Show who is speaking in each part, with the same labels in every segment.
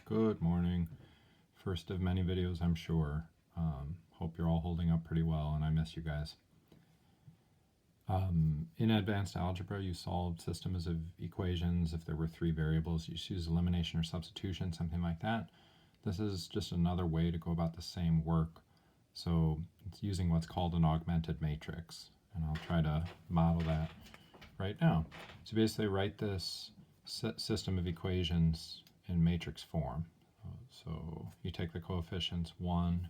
Speaker 1: Good morning. First of many videos, I'm sure. Hope you're all holding up pretty well, and I miss you guys. In advanced algebra, you solved systems of equations. If there were three variables, you use elimination or substitution, something like that. This is just another way to go about the same work. So it's using what's called an augmented matrix, and I'll try to model that right now. So basically write this system of equations in matrix form. So you take the coefficients 1,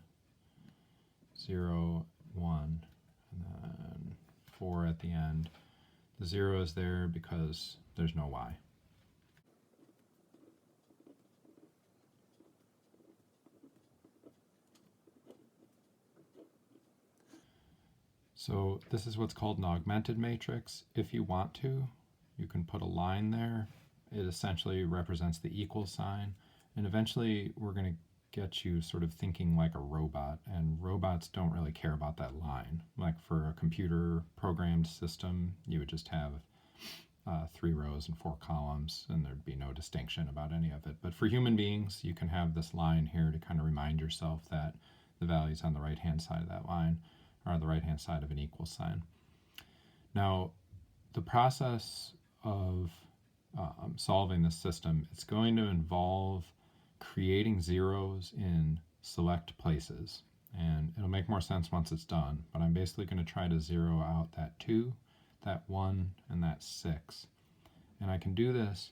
Speaker 1: 0, 1, and then 4 at the end. The 0 is there because there's no y. So this is what's called an augmented matrix. If you want to, you can put a line there. It essentially represents the equal sign. And eventually we're going to get you sort of thinking like a robot, and robots don't really care about that line. Like for a computer programmed system, you would just have 3 rows and 4 columns, and there'd be no distinction about any of it. But for human beings, you can have this line here to kind of remind yourself that the values on the right-hand side of that line are on the right-hand side of an equal sign. Now, the process of solving this system, it's going to involve creating zeros in select places, and it'll make more sense once it's done, but I'm basically going to try to zero out that 2, that 1, and that 6. And I can do this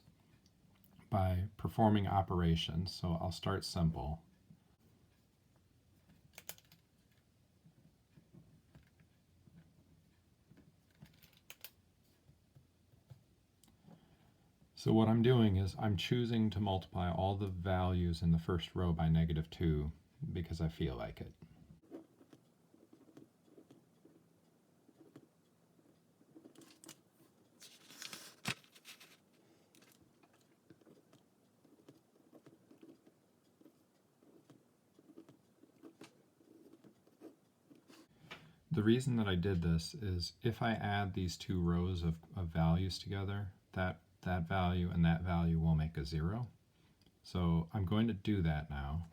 Speaker 1: by performing operations. So I'll start simple. So what I'm doing is I'm choosing to multiply all the values in the first row by -2 because I feel like it. The reason that I did this is if I add these 2 rows of values together, that value and that value will make a 0. So I'm going to do that now.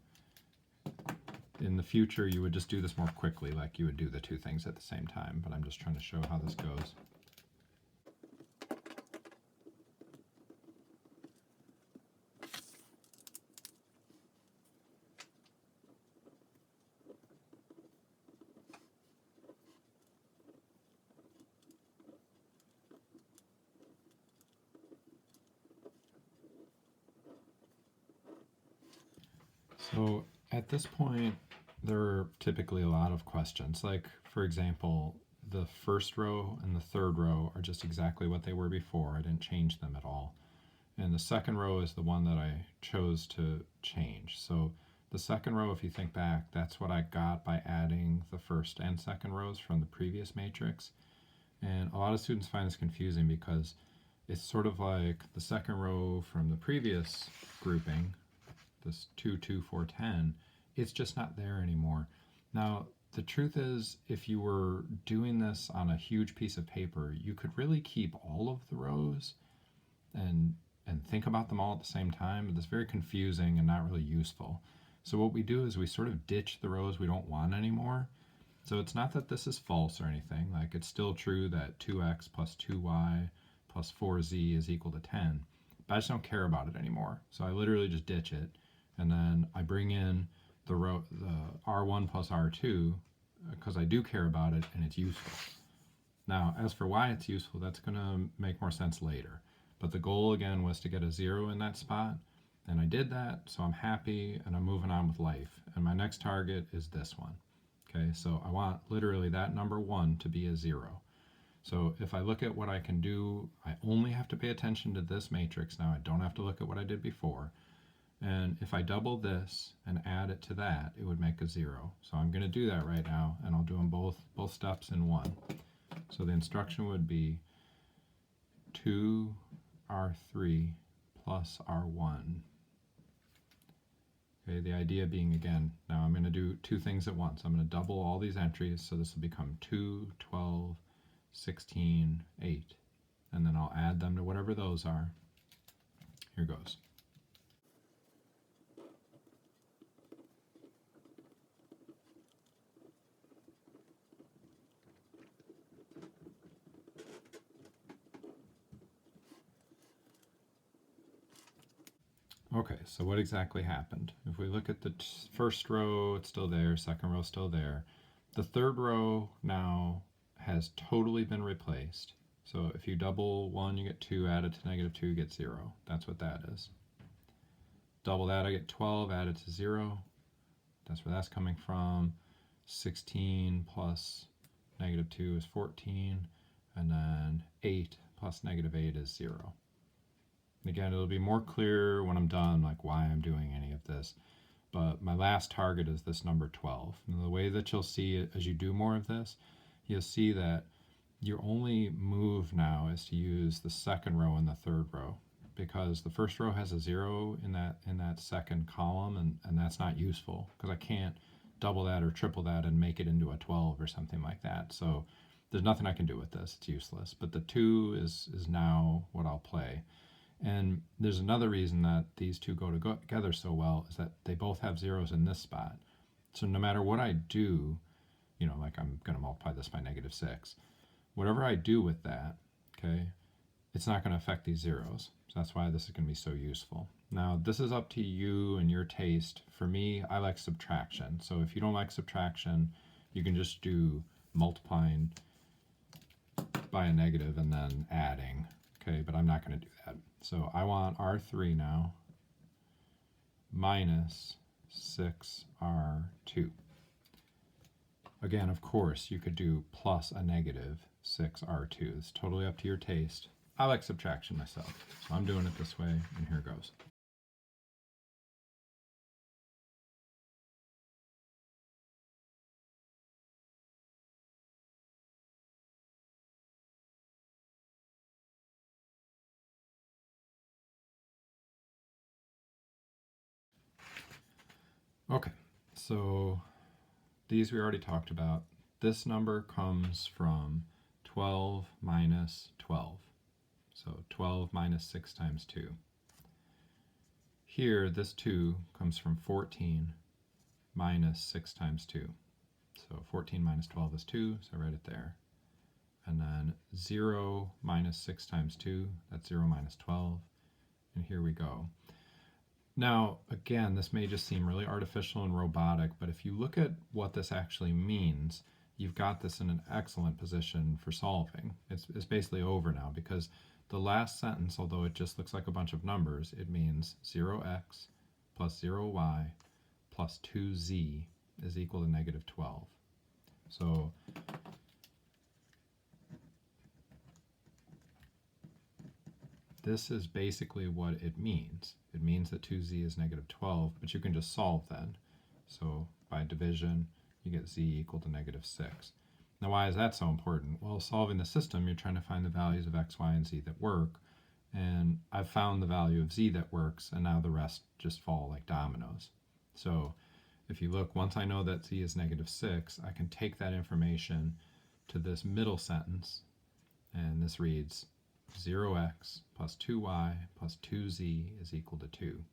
Speaker 1: In the future, you would just do this more quickly, like you would do the 2 things at the same time, but I'm just trying to show how this goes. So at this point, there are typically a lot of questions. Like, for example, the first row and the third row are just exactly what they were before. I didn't change them at all. And the second row is the one that I chose to change. So the second row, if you think back, that's what I got by adding the first and second rows from the previous matrix. And a lot of students find this confusing because it's sort of like the second row from the previous grouping, this 2, 2, 4, 10, it's just not there anymore. Now, the truth is, if you were doing this on a huge piece of paper, you could really keep all of the rows and think about them all at the same time, but it's very confusing and not really useful. So what we do is we sort of ditch the rows we don't want anymore. So it's not that this is false or anything, like it's still true that 2x plus 2y plus 4z is equal to 10, but I just don't care about it anymore. So I literally just ditch it, and then I bring in the R1 plus R2 because I do care about it and it's useful. Now, as for why it's useful, that's going to make more sense later. But the goal again was to get a 0 in that spot, and I did that, so I'm happy and I'm moving on with life. And my next target is this one. Okay, so I want literally that number 1 to be a 0. So if I look at what I can do, I only have to pay attention to this matrix now. I don't have to look at what I did before. And if I double this and add it to that, it would make a 0. So I'm going to do that right now, and I'll do them both steps in one. So the instruction would be 2R3 plus R1. Okay, the idea being, again, now I'm going to do 2 things at once. I'm going to double all these entries, so this will become 2, 12, 16, 8. And then I'll add them to whatever those are. Here goes. Okay, so what exactly happened? If we look at the first row, it's still there, second row still there. The third row now has totally been replaced. So if you double 1, you get 2, added to -2, you get 0. That's what that is. Double that, I get 12, added to 0. That's where that's coming from. 16 plus -2 is 14, and then 8 plus -8 is 0. Again, it'll be more clear when I'm done, like why I'm doing any of this. But my last target is this number 12. And the way that you'll see it as you do more of this, you'll see that your only move now is to use the second row and the third row, because the first row has a 0 in that second column, and that's not useful because I can't double that or triple that and make it into a 12 or something like that. So there's nothing I can do with this. It's useless. But the 2 is now what I'll play. And there's another reason that these two go together so well, is that they both have zeros in this spot. So no matter what I do, like I'm going to multiply this by -6, whatever I do with that, okay, it's not going to affect these zeros. So that's why this is going to be so useful. Now, this is up to you and your taste. For me, I like subtraction. So if you don't like subtraction, you can just do multiplying by a negative and then adding. Okay, but I'm not going to do that. So I want R3 now minus 6R2. Again, of course, you could do plus a -6R2. It's totally up to your taste. I like subtraction myself, so I'm doing it this way, and here goes. Okay, so these we already talked about. This number comes from 12 minus 12. So 12 minus 6 times 2. Here, this 2 comes from 14 minus 6 times 2. So 14 minus 12 is 2, so I write it there. And then 0 minus 6 times 2, that's 0 minus 12. And here we go. Now, again, this may just seem really artificial and robotic, but if you look at what this actually means, you've got this in an excellent position for solving. It's basically over now, because the last sentence, although it just looks like a bunch of numbers, it means 0x plus 0y plus 2z is equal to -12. So this is basically what it means. It means that 2z is -12, but you can just solve then. So by division, you get z equal to -6. Now, why is that so important? Well, solving the system, you're trying to find the values of x, y, and z that work. And I've found the value of z that works, and now the rest just fall like dominoes. So if you look, once I know that z is -6, I can take that information to this middle sentence, and this reads 0x plus 2y plus 2z is equal to 2.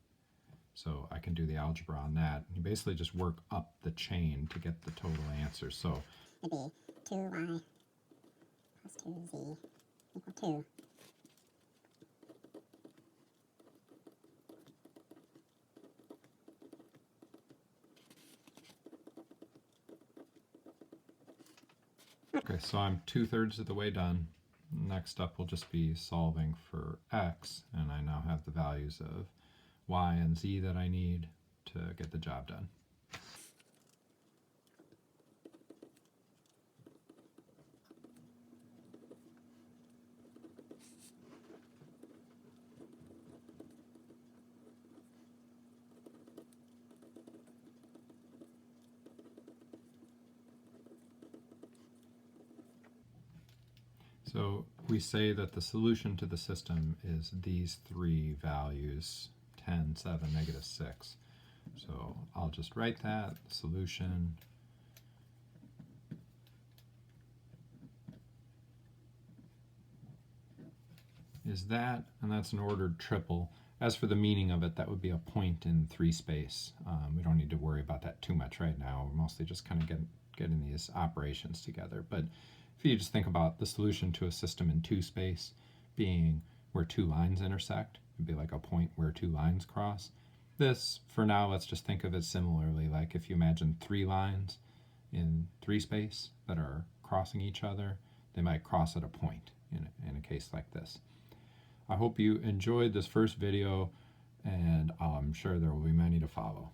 Speaker 1: So I can do the algebra on that. You basically just work up the chain to get the total answer. So
Speaker 2: it'd be 2y plus 2z equal 2.
Speaker 1: Okay, so I'm 2/3 of the way done. Next up will just be solving for x, and I now have the values of y and z that I need to get the job done. So we say that the solution to the system is these three values, 10, 7, -6. So I'll just write that, solution is that, and that's an ordered triple. As for the meaning of it, that would be a point in 3 space. We don't need to worry about that too much right now. We're mostly just kind of getting these operations together. But if you just think about the solution to a system in 2 space being where 2 lines intersect, it'd be like a point where 2 lines cross. this, for now, let's just think of it similarly. Like if you imagine three lines in three space that are crossing each other, they might cross at a point in a case like this. I hope you enjoyed this first video, and I'm sure there will be many to follow.